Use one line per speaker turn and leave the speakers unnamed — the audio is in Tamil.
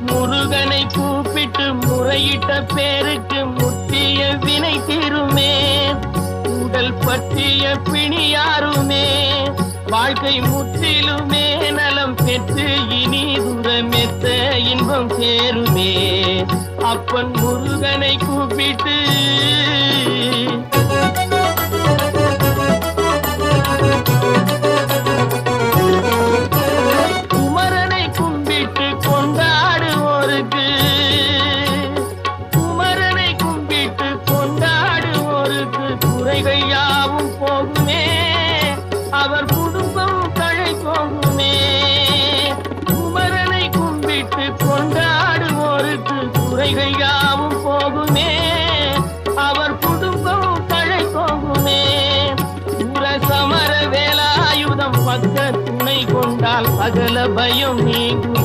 முருகனை கூப்பிட்டு முறையிட்ட பேருக்கு முற்றிய வினை தீருமே. உடல் பற்றிய பிணியாருமே வாழ்க்கை முற்றிலுமே நலம் பெற்று இனி துரமெத்த இன்பம் சேருமே. அப்பன் முருகனை கூப்பிட்டு குமரனை கும்பிட்டு கொண்டாடுவோருக்கு குமரனை கும்பிட்டு கொண்டாடுவோருக்கு குறைகள் யாவும் போகுமே. அவர் குடும்பம் தழை போகுமே. குமரனை கும்பிட்டு கொண்டாடுவோருக்கு குறைகள் யாவும் போகுமே. அவர் குடும்பம் தழை போகுமே. சமர வேலாயுதம் பக்க துணை கொண்டால் சகல பயம் நீங்குமே.